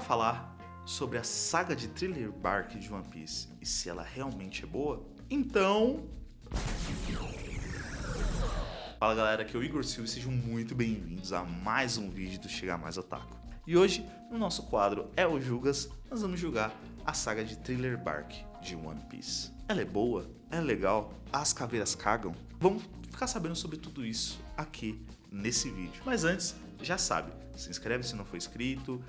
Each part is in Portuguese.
falar sobre a saga de Thriller Bark de One Piece e se ela realmente é boa, então... Fala galera, aqui é o Igor Silva e sejam muito bem-vindos a mais um vídeo do Chegar Mais Otaku. E hoje, no nosso quadro É o Julgas, nós vamos julgar a saga de Thriller Bark de One Piece. Ela é boa? Ela é legal? As caveiras cagam? Vamos ficar sabendo sobre tudo isso aqui nesse vídeo. Mas antes, já sabe, se inscreve se não for inscrito,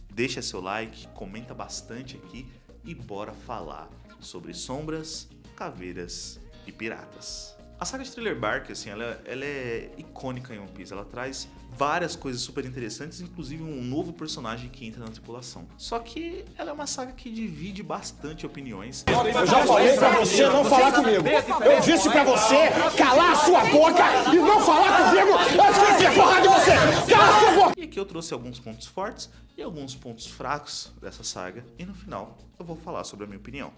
deixa seu like, comenta bastante aqui e bora falar sobre sombras, caveiras e piratas. A saga de Thriller Bark, assim, ela é icônica em One Piece. Ela traz várias coisas super interessantes, inclusive um novo personagem que entra na tripulação. Só que ela é uma saga que divide bastante opiniões. Eu já falei pra você não falar comigo. Eu disse pra você calar a sua boca e não falar comigo antes que eu enfie a porrada em você. Cala a sua boca! E aqui eu trouxe alguns pontos fortes e alguns pontos fracos dessa saga. E no final eu vou falar sobre a minha opinião.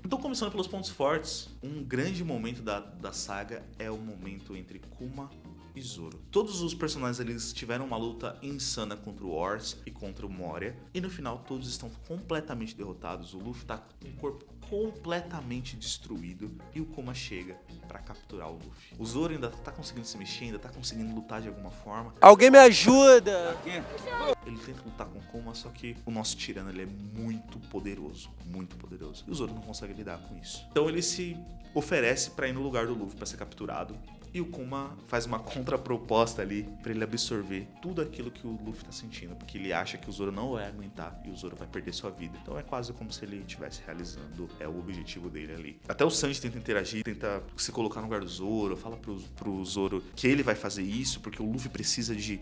Então, começando pelos pontos fortes, um grande momento da saga é o momento entre Kuma e Zoro. Todos os personagens eles tiveram uma luta insana contra o Ors e contra o Moria, e no final todos estão completamente derrotados. O Luffy tá com o corpo completamente destruído e o Kuma chega pra capturar o Luffy. O Zoro ainda tá conseguindo se mexer, ainda tá conseguindo lutar de alguma forma. Alguém me ajuda! Ele tenta lutar com o Kuma, só que o nosso tirano ele é muito poderoso, e o Zoro não consegue lidar com isso. Então ele se oferece pra ir no lugar do Luffy pra ser capturado. E o Kuma faz uma contraproposta ali pra ele absorver tudo aquilo que o Luffy tá sentindo, porque ele acha que o Zoro não vai aguentar e o Zoro vai perder sua vida. Então é quase como se ele estivesse realizando o objetivo dele ali. Até o Sanji tenta interagir, tenta se colocar no lugar do Zoro, fala pro Zoro que ele vai fazer isso porque o Luffy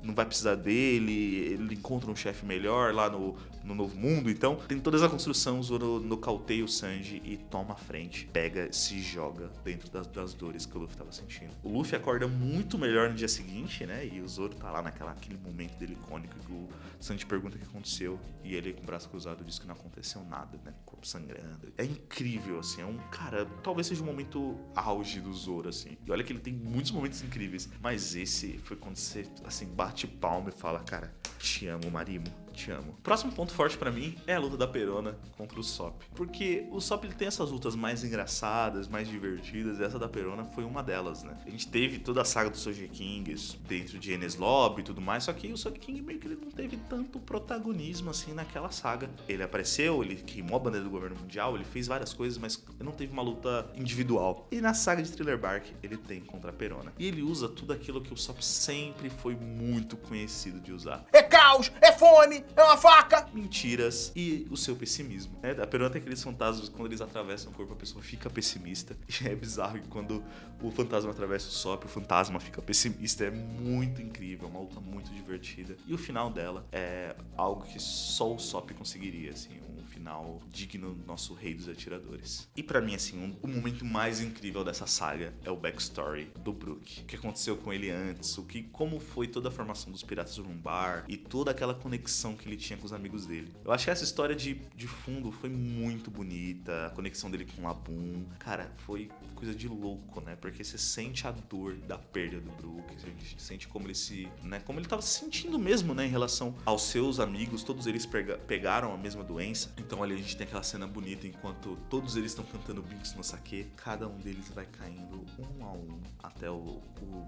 não vai precisar dele, ele encontra um chefe melhor lá no Novo Mundo. Então tem toda essa construção, o Zoro nocauteia o Sanji e toma a frente, pega, se joga dentro das dores que o Luffy tava sentindo. O Luffy acorda muito melhor no dia seguinte, né? E o Zoro tá lá naquele momento dele icônico que o Sanji pergunta o que aconteceu e ele com o braço cruzado diz que não aconteceu nada, né? Corpo sangrando. É incrível, assim, cara, talvez seja o momento auge do Zoro, assim. E olha que ele tem muitos momentos incríveis, mas esse foi quando você, assim, bate palma e fala, cara, te amo, Marimo. Te amo. O próximo ponto forte pra mim é a luta da Perona contra o Sop. Porque o Sop ele tem essas lutas mais engraçadas, mais divertidas, e essa da Perona foi uma delas, né? A gente teve toda a saga dos Sogeking dentro de Enies Lobby e tudo mais, só que o Sogeking meio que ele não teve tanto protagonismo assim naquela saga. Ele apareceu, ele queimou a bandeira do governo mundial, ele fez várias coisas, mas não teve uma luta individual. E na saga de Thriller Bark ele tem contra a Perona. E ele usa tudo aquilo que o Sop sempre foi muito conhecido de usar. É caos, é fome, é uma faca. Mentiras e o seu pessimismo, né? A Perona tem aqueles fantasmas, quando eles atravessam o corpo, a pessoa fica pessimista. E é bizarro que quando o fantasma atravessa o Sop, o fantasma fica pessimista. É muito incrível, é uma luta muito divertida. E o final dela é algo que só o Sop conseguiria, assim, um final digno do nosso rei dos atiradores. E pra mim, assim, o momento mais incrível dessa saga é o backstory do Brook. O que aconteceu com ele antes, como foi toda a formação dos Piratas do Rumbar e toda aquela conexão que ele tinha com os amigos dele. Eu acho que essa história de fundo foi muito bonita, a conexão dele com o Labum. Cara, foi coisa de louco, né? Porque você sente a dor da perda do Brook, você sente como ele tava se sentindo mesmo, né? Em relação aos seus amigos, todos eles pegaram a mesma doença. Então ali a gente tem aquela cena bonita enquanto todos eles estão cantando Binks no Sake, cada um deles vai caindo um a um até o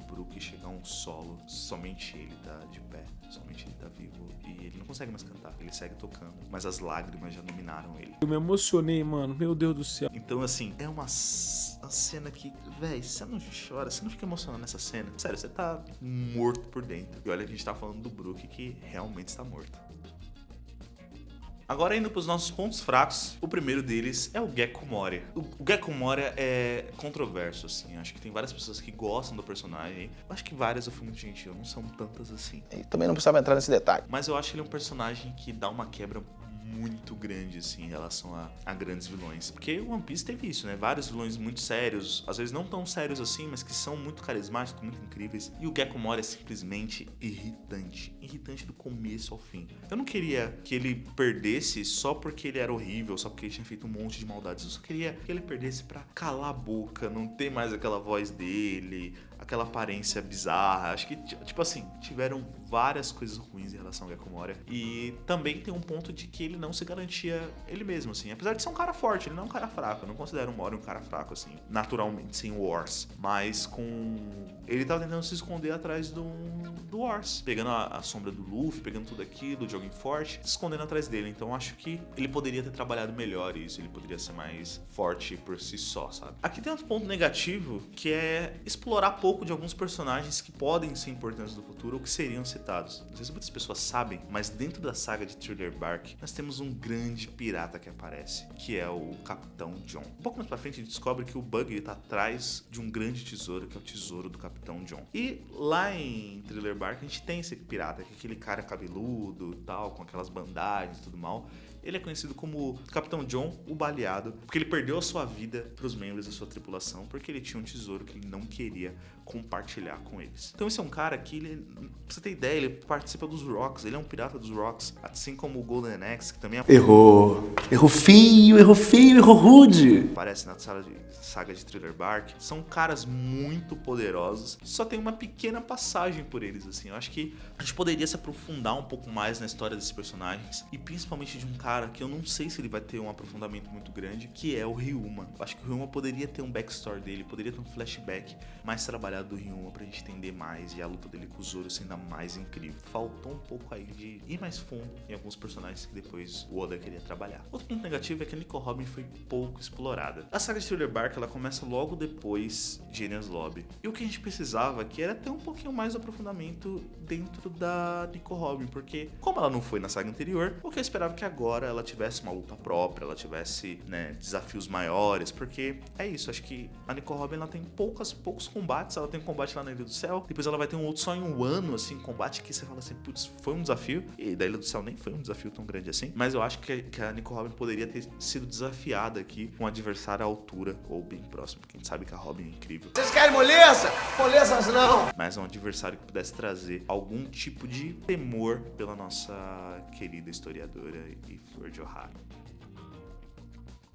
Brook chegar a um solo. Somente ele tá de pé, somente ele tá vivo e ele não consegue mais cantar, ele segue tocando, mas as lágrimas já dominaram ele. Eu me emocionei, mano, meu Deus do céu. Então assim, é uma cena que, véi, você não chora, você não fica emocionado nessa cena. Sério, você tá morto por dentro. E olha que a gente tá falando do Brook que realmente está morto. Agora indo pros nossos pontos fracos, o primeiro deles é o Gekko Moria. O Gekko Moria é controverso, assim, acho que tem várias pessoas que gostam do personagem, acho que várias eu fui muito gentil, não são tantas assim. E também não precisava entrar nesse detalhe. Mas eu acho ele um personagem que dá uma quebra muito grande, assim, em relação a grandes vilões. Porque o One Piece teve isso, né? Vários vilões muito sérios, às vezes não tão sérios assim, mas que são muito carismáticos, muito incríveis. E o Gekko Moria é simplesmente irritante. Irritante do começo ao fim. Eu não queria que ele perdesse só porque ele era horrível, só porque ele tinha feito um monte de maldades. Eu só queria que ele perdesse pra calar a boca, não ter mais aquela voz dele, aquela aparência bizarra. Acho que, tipo assim, tiveram várias coisas ruins em relação ao Gecko Moria. E também tem um ponto de que ele não se garantia ele mesmo, assim. Apesar de ser um cara forte, ele não é um cara fraco. Eu não considero o Moria um cara fraco, assim, naturalmente, sem o Wars. Mas com... ele tava tentando se esconder atrás do Wars. Pegando a sombra do Luffy, pegando tudo aquilo, de alguém forte, se escondendo atrás dele. Então acho que ele poderia ter trabalhado melhor isso. Ele poderia ser mais forte por si só, sabe? Aqui tem outro ponto negativo, que é explorar pouco de alguns personagens que podem ser importantes no futuro ou que seriam citados. Não sei se muitas pessoas sabem, mas dentro da saga de Thriller Bark, nós temos um grande pirata que aparece, que é o Capitão John. Um pouco mais pra frente a gente descobre que o Bug ele tá atrás de um grande tesouro, que é o tesouro do Capitão John. E lá em Thriller Bark a gente tem esse pirata, que é aquele cara cabeludo e tal, com aquelas bandagens e tudo mal. Ele é conhecido como Capitão John, o Baleado, porque ele perdeu a sua vida para os membros da sua tripulação, porque ele tinha um tesouro que ele não queria compartilhar com eles. Então esse é um cara que, pra você ter ideia, ele participa dos Rocks, ele é um pirata dos Rocks, assim como o Golden Axe, que também Errou feio, errou rude. aparece na saga de Thriller Bark. São caras muito poderosos, só tem uma pequena passagem por eles, assim. Eu acho que a gente poderia se aprofundar um pouco mais na história desses personagens, e principalmente de um cara que eu não sei se ele vai ter um aprofundamento muito grande, que é o Ryuma. Eu acho que o Ryuma poderia ter um backstory dele, poderia ter um flashback mais trabalhado do Ryuma pra gente entender mais, e a luta dele com o Zoro ser ainda mais incrível. Faltou um pouco aí de ir mais fundo em alguns personagens que depois o Oda queria trabalhar. Outro ponto negativo é que a Nico Robin foi pouco explorada. A saga de Thriller Bark, ela começa logo depois de Enies Lobby. E o que a gente precisava aqui era ter um pouquinho mais de aprofundamento dentro da Nico Robin, porque como ela não foi na saga anterior, o que eu esperava que agora ela tivesse uma luta própria, ela tivesse, né, desafios maiores, porque é isso, acho que a Nico Robin ela tem poucos combates. Ela tem um combate lá na Ilha do Céu, depois ela vai ter um outro só em um ano, assim, combate que você fala assim, putz, foi um desafio, e da Ilha do Céu nem foi um desafio tão grande assim, mas eu acho que a Nico Robin poderia ter sido desafiada aqui com um adversário à altura, ou bem próximo, porque a gente sabe que a Robin é incrível. Vocês querem moleza? Molezas não! Mas um adversário que pudesse trazer algum tipo de temor pela nossa querida historiadora e Flor de Ohara.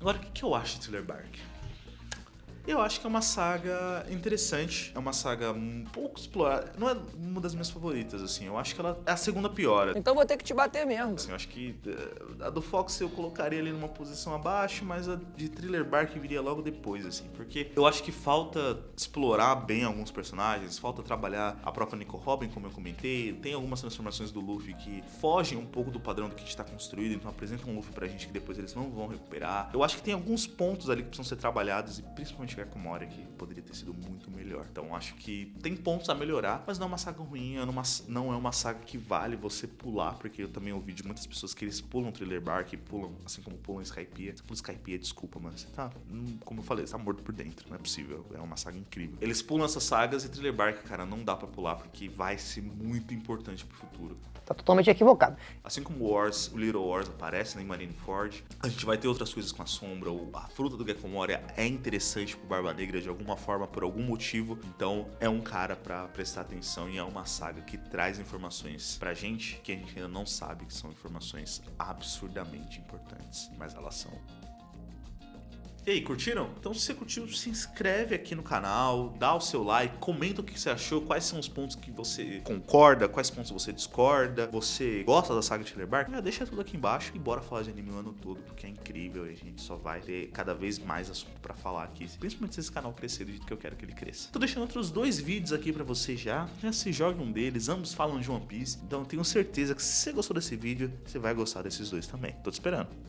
Agora, o que eu acho de Thriller Bark? Eu acho que é uma saga interessante, é uma saga um pouco explorada, não é uma das minhas favoritas, assim, eu acho que ela é a segunda pior. Então vou ter que te bater mesmo. Assim, eu acho que a do Fox eu colocaria ali numa posição abaixo, mas a de Thriller Bark viria logo depois, assim, porque eu acho que falta explorar bem alguns personagens, falta trabalhar a própria Nico Robin, como eu comentei, tem algumas transformações do Luffy que fogem um pouco do padrão do que a gente tá construído, então apresentam um Luffy pra gente que depois eles não vão recuperar. Eu acho que tem alguns pontos ali que precisam ser trabalhados, e principalmente Gecko Moria, que poderia ter sido muito melhor. Então acho que tem pontos a melhorar, mas não é uma saga ruim, não é uma saga que vale você pular, porque eu também ouvi de muitas pessoas que eles pulam Thriller Bark, pulam, assim como pulam Skypiea. Você pula Skypiea, desculpa, mano, você tá, como eu falei, você tá morto por dentro, não é possível, é uma saga incrível. Eles pulam essas sagas e Thriller Bark, cara, não dá pra pular, porque vai ser muito importante pro futuro. Tá totalmente equivocado. Assim como o Wars, o Little Wars aparece, né, em Marineford, a gente vai ter outras coisas com a sombra, ou a fruta do Gecko Moria é interessante pro Barba Negra de alguma forma, por algum motivo, então é um cara pra prestar atenção, e é uma saga que traz informações pra gente que a gente ainda não sabe, que são informações absurdamente importantes, mas elas são. E aí, curtiram? Então se você curtiu, se inscreve aqui no canal, dá o seu like, comenta o que você achou, quais são os pontos que você concorda, quais pontos você discorda, você gosta da saga de Thriller Bark? Deixa tudo aqui embaixo e bora falar de anime o ano todo, porque é incrível e a gente só vai ter cada vez mais assunto pra falar aqui, principalmente se esse canal crescer do jeito que eu quero que ele cresça. Tô deixando outros 2 vídeos aqui pra você já se joga um deles, ambos falam de One Piece, então eu tenho certeza que se você gostou desse vídeo, você vai gostar desses 2 também. Tô te esperando.